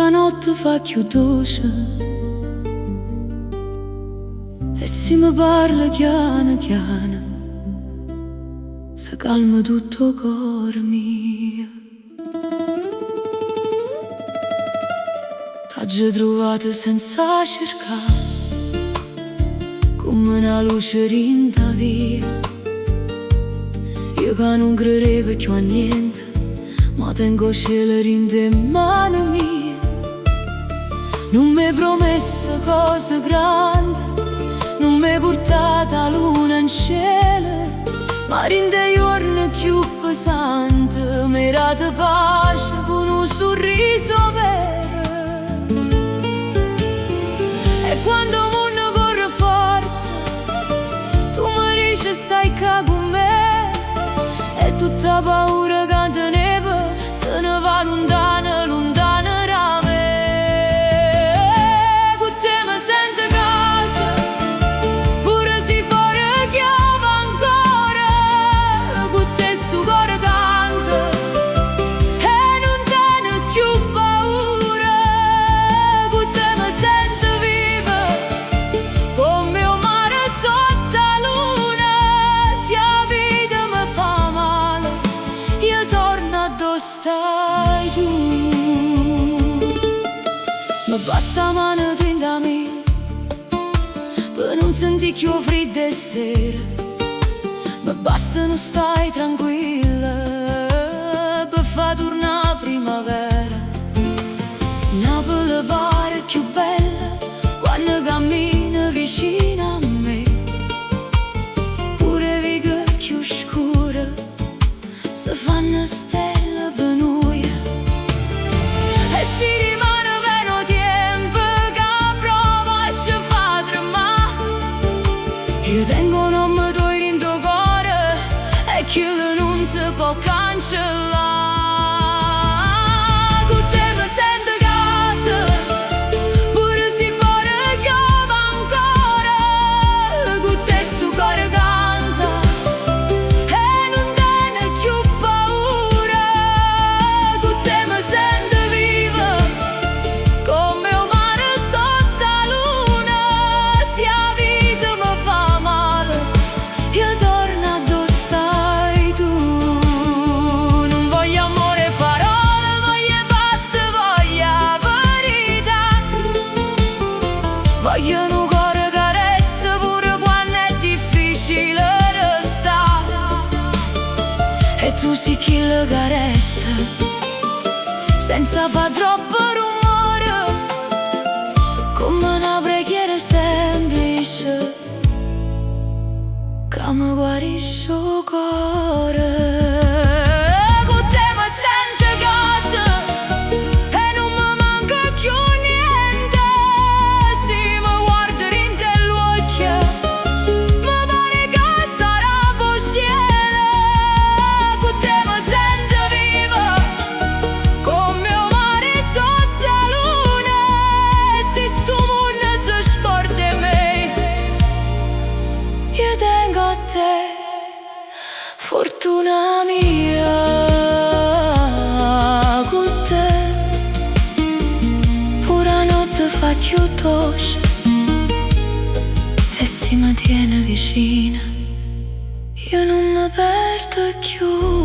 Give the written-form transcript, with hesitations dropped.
pura notte fa chiudosa e si mi parla chiana chiana, si calma tutto cuore mio. T'ho trovato senza cercare, come una luce rinta via. Io che non credevo più a niente, ma tengo cielo rinta in mano mia. Non mi hai promesso cose grandi, non mi hai portato la luna in cielo, ma rinde giorni più pesanti, mi hai dato pace con un sorriso vero. E quando il mondo corre forte, tu mi dici stai qua con me, e tutta paura che tenevo se ne va lontana, lontana da me. Con te mi sento a casa, pure se fuori piove ancora. Con te sto cuore canta e non te ne più paura. Con te mi sento viva, come un mare sotto la luna. Se la vita mi fa male, io torno a dove stai tu. Ma basta mano da me, per non sentire più freddo e sera. Ma basta non stai tranquilla, per far tornare primavera. Napoli pare più bella quando cammina vicino a me, pure viga più scura se fanno stelle per noi. E si rimane meno tempo che prova a ci fa tremare. Io tengo un nome tuo in tuo cuore e che non si può cancellare. Con te mi sento a casa, pure se fuori piove ancora. Con te sto cuore canta e non te ne più paura. Con te mi sento viva, come un mare sotto la luna. Se la vita mi fa male, io torno a dove stai tu. Non voglio amore e parole, voglio batte, voglio verità. Voglio un cuore che resta pure quando è difficile restare. E tu sei quello che resta, senza far troppo rumore, come una preghiera semplice che mi guarisce il cuore. Con te mi sento a casa e non mi manca più niente. Se mi guardo in te l'occhio, mi pare che sarà possibile. Con te mi sento viva, come un mare sotto la luna. E se sto mondo si scorda di me, io tengo a te, fortuna mia. Con te pura notte fa chiudosa e si mi tiene vicina. Io non mi perdo più.